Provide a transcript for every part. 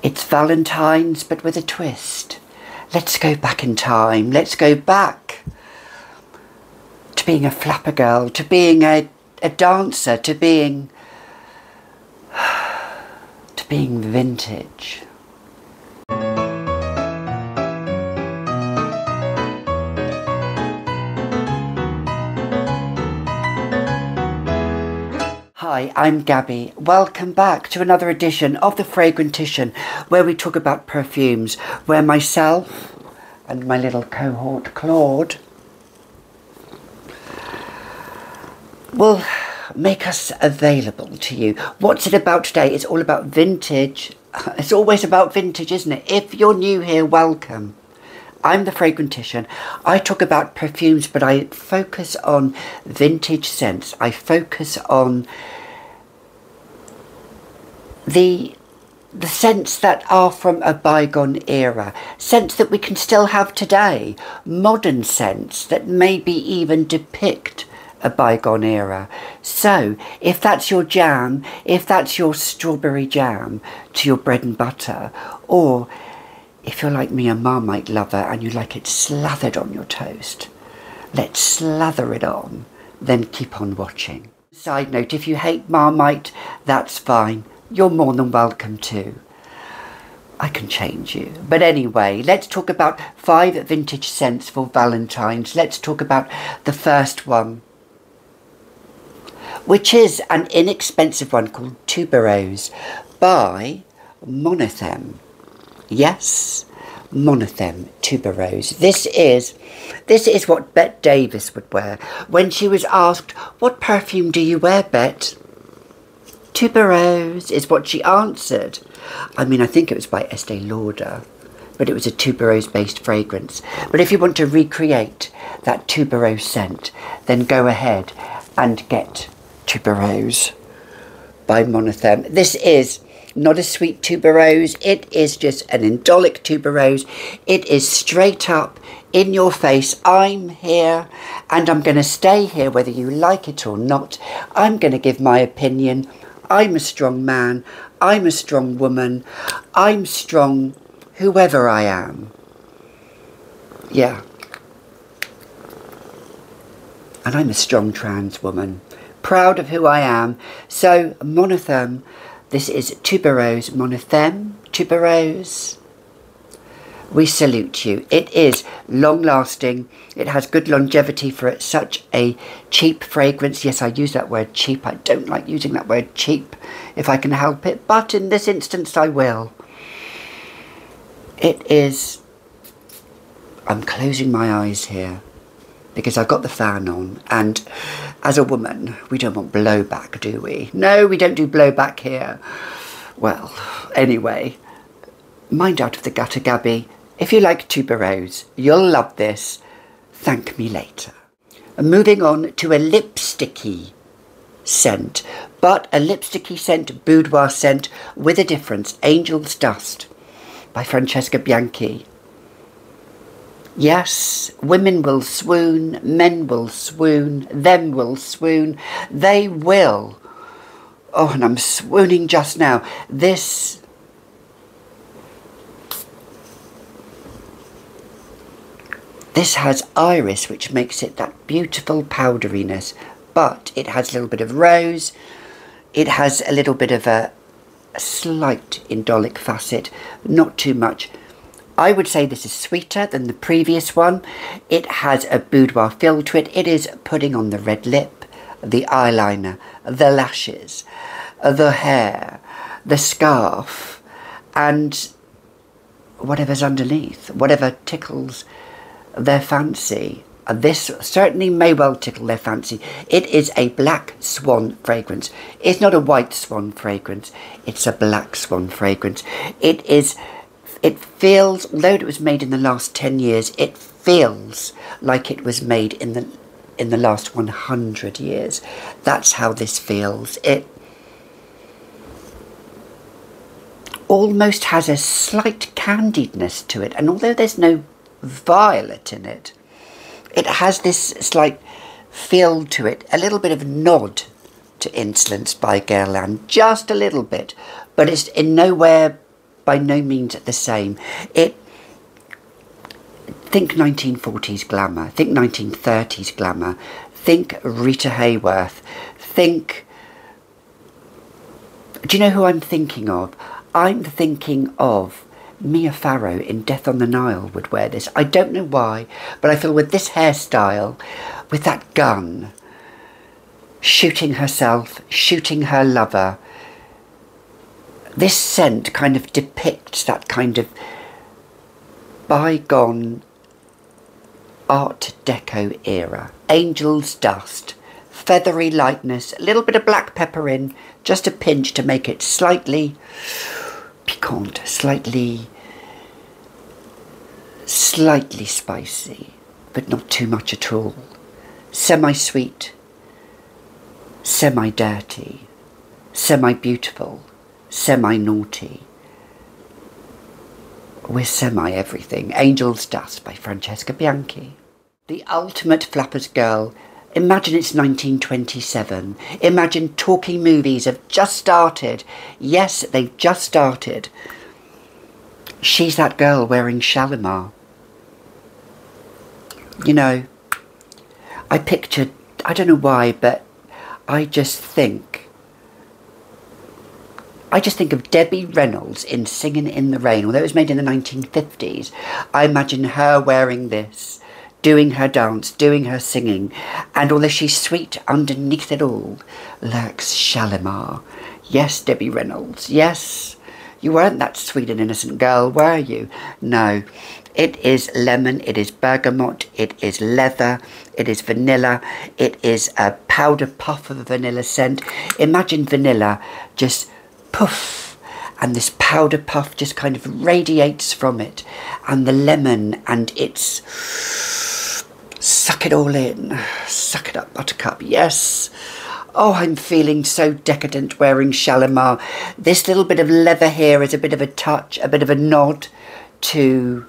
It's Valentine's, but with a twist. Let's go back in time. Let's go back to being a flapper girl, to being a dancer, to being vintage. Hi, I'm Gabby. Welcome back to another edition of the Fragrantician, where we talk about perfumes, where myself and my little cohort Claude will make us available to you. What's it about today? It's all about vintage. It's always about vintage, isn't it? If you're new here, welcome. I'm the Fragrantician. I talk about perfumes, but I focus on vintage scents. I focus on the scents that are from a bygone era, scents that we can still have today, modern scents that maybe even depict a bygone era. So if that's your jam, if that's your strawberry jam to your bread and butter, or if you're like me, a Marmite lover, and you like it slathered on your toast, let's slather it on, then keep on watching. Side note, if you hate Marmite, that's fine. You're more than welcome to. I can change you. But anyway, let's talk about 5 vintage scents for Valentine's. Let's talk about the first one, which is an inexpensive one called Tuberose by Monotheme. Yes, Monotheme Tuberose. This is what Bette Davis would wear when she was asked, "What perfume do you wear, Bette?" Tuberose is what she answered. I mean, I think it was by Estee Lauder, but it was a tuberose based fragrance. But if you want to recreate that tuberose scent, then go ahead and get Tuberose by Monotheme. This is not a sweet tuberose, it is just an indolic tuberose. It is straight up in your face. I'm here and I'm going to stay here whether you like it or not. I'm going to give my opinion. I'm a strong man, I'm a strong woman, I'm strong whoever I am. Yeah. And I'm a strong trans woman, proud of who I am. So Monotheme, this is Tuberose Monotheme, Tuberose. We salute you. It is long lasting. It has good longevity for such a cheap fragrance. Yes, I use that word cheap. I don't like using that word cheap if I can help it, but in this instance I will. It is, I'm closing my eyes here because I've got the fan on, and as a woman we don't want blowback, do we? No, we don't do blowback here. Well, anyway, mind out of the gutter, Gabby. If you like Tuberose, you'll love this. Thank me later. Moving on to a lipsticky scent, but a lipsticky scent, boudoir scent with a difference. Angel's Dust by Francesca Bianchi. Yes, women will swoon, men will swoon, them will swoon, they will. Oh, and I'm swooning just now. This has iris, which makes it that beautiful powderiness, but it has a little bit of rose. It has a little bit of a slight indolic facet, not too much. I would say this is sweeter than the previous one. It has a boudoir feel to it. It is putting on the red lip, the eyeliner, the lashes, the hair, the scarf, and whatever's underneath, whatever tickles their fancy. This certainly may well tickle their fancy. It is a black swan fragrance. It's not a white swan fragrance. It's a black swan fragrance. It feels, although it was made in the last 10 years, it feels like it was made in the last 100 years. That's how this feels. It almost has a slight candiedness to it, and although there's no violet in it, it has this slight feel to it, a little bit of nod to Insolence by Guerlain, just a little bit, but it's in nowhere by no means the same. Think 1940s glamour, think 1930s glamour, think Rita Hayworth, think... Do you know who I'm thinking of? I'm thinking of Mia Farrow in Death on the Nile would wear this. I don't know why, but I feel with this hairstyle, with that gun, shooting herself, shooting her lover, this scent kind of depicts that kind of bygone Art Deco era. Angel's dust, feathery lightness, a little bit of black pepper in, just a pinch to make it slightly piquant, slightly spicy, but not too much at all. Semi-sweet, semi-dirty, semi-beautiful, semi-naughty. We're semi-everything. Angel's Dust by Francesca Bianchi. The ultimate flapper's girl. Imagine it's 1927. Imagine talking movies have just started. Yes, they've just started. She's that girl wearing Shalimar. You know, I pictured, I don't know why, but I just think of Debbie Reynolds in Singing in the Rain. Although it was made in the 1950s, I imagine her wearing this, doing her dance, doing her singing, and although she's sweet, underneath it all lurks Shalimar. Yes, Debbie Reynolds, yes, you weren't that sweet and innocent girl, were you? No, it is lemon, it is bergamot, it is leather, it is vanilla, it is a powder puff of a vanilla scent. Imagine vanilla just puff, and this powder puff just kind of radiates from it, and the lemon, and it's suck it all in, suck it up, buttercup, yes. Oh, I'm feeling so decadent wearing Shalimar. This little bit of leather here is a bit of a touch, a bit of a nod to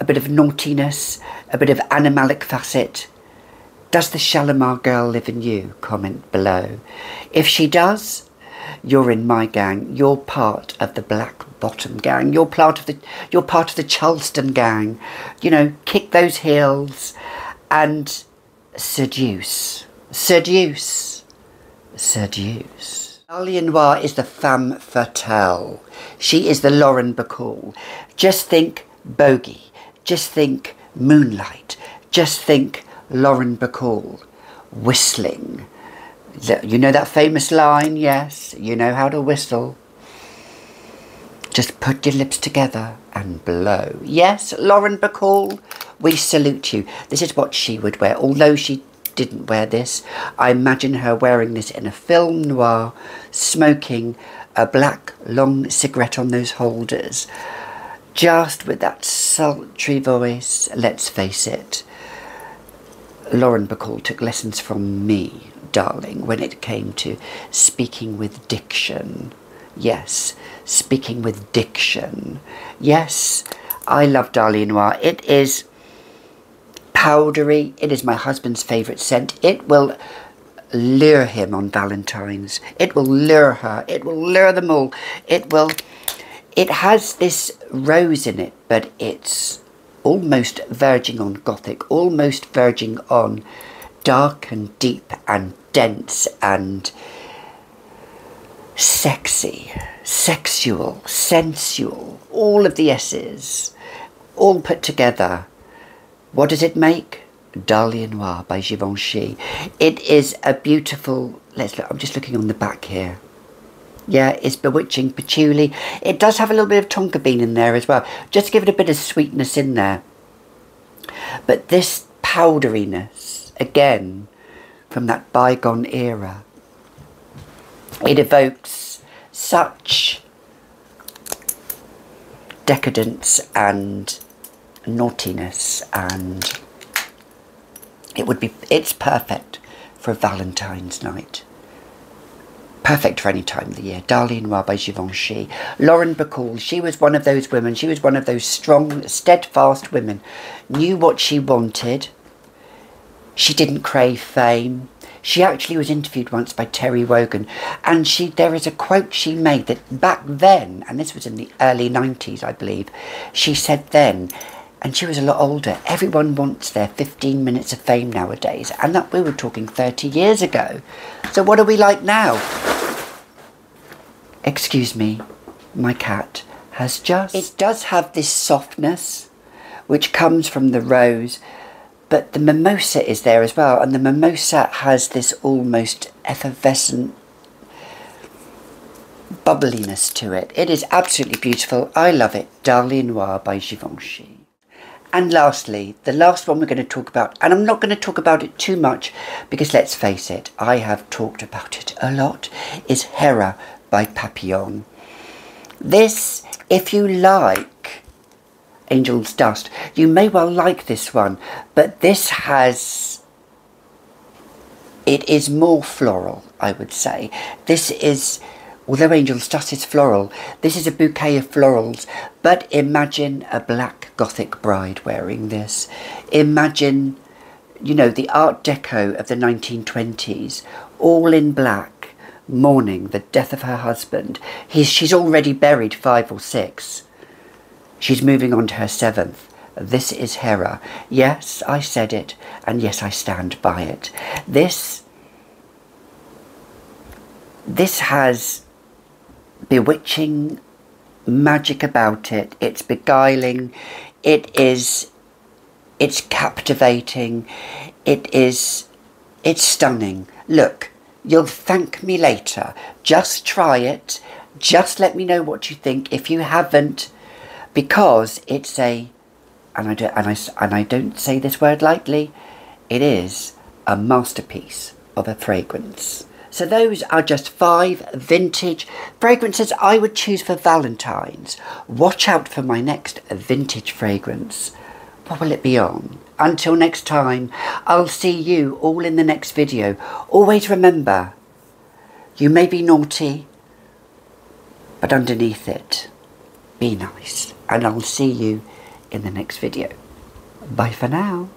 a bit of naughtiness, a bit of animalic facet. Does the Shalimar girl live in you? Comment below. If she does, you're in my gang. You're part of the Black Bottom gang. You're part of the Charleston gang. You know, kick those heels and seduce. Seduce. Seduce. Dahlia Noir is the femme fatale. She is the Lauren Bacall. Just think bogey. Just think moonlight. Just think Lauren Bacall whistling. You know that famous line? Yes, you know how to whistle. Just put your lips together and blow. Yes, Lauren Bacall, we salute you. This is what she would wear. Although she didn't wear this, I imagine her wearing this in a film noir, smoking a black long cigarette on those holders, just with that sultry voice. Let's face it, Lauren Bacall took lessons from me, darling, when it came to speaking with diction. Yes, speaking with diction. Yes, I love Dahlia Noir. It is powdery. It is my husband's favourite scent. It will lure him on Valentine's. It will lure her. It will lure them all. It has this rose in it, but it's almost verging on gothic, almost verging on dark and deep and dense and sexy, sexual, sensual, all of the S's, all put together. What does it make? Dahlia Noir by Givenchy. It is a beautiful, let's look, I'm just looking on the back here. Yeah, it's bewitching patchouli. It does have a little bit of tonka bean in there as well, just to give it a bit of sweetness in there. But this powderiness, again, from that bygone era, it evokes such decadence and naughtiness, and it's perfect for a Valentine's night. Perfect for any time of the year. Dahlia Noir by Givenchy. Lauren Bacall, she was one of those women, she was one of those strong, steadfast women, knew what she wanted. She didn't crave fame. She actually was interviewed once by Terry Wogan, and there is a quote she made that back then, and this was in the early 90s, I believe, she said then, and she was a lot older, everyone wants their 15 minutes of fame nowadays, and that we were talking 30 years ago. So what are we like now? Excuse me, my cat has just... It does have this softness, which comes from the rose, but the mimosa is there as well, and the mimosa has this almost effervescent bubbliness to it. It is absolutely beautiful. I love it. Dahlia Noir by Givenchy. And lastly, the last one we're going to talk about, and I'm not going to talk about it too much because let's face it, I have talked about it a lot, is Hera by Papillon. This, if you like Angel's Dust, you may well like this one, but this has, it is more floral, I would say. This is, although Angel's Dust is floral, this is a bouquet of florals, but imagine a black Gothic bride wearing this. Imagine, you know, the Art Deco of the 1920s, all in black, mourning the death of her husband. She's already buried 5 or 6. She's moving on to her 7th. This is Hera. Yes, I said it, and yes, I stand by it. This has bewitching magic about it. It's beguiling. It's captivating. It's stunning. Look, you'll thank me later. Just try it. Just let me know what you think if you haven't. Because it's and I don't say this word lightly, it is a masterpiece of a fragrance. So those are just 5 vintage fragrances I would choose for Valentine's. Watch out for my next vintage fragrance. What will it be on? Until next time, I'll see you all in the next video. Always remember, you may be naughty, but underneath it, be nice. And I'll see you in the next video. Bye for now.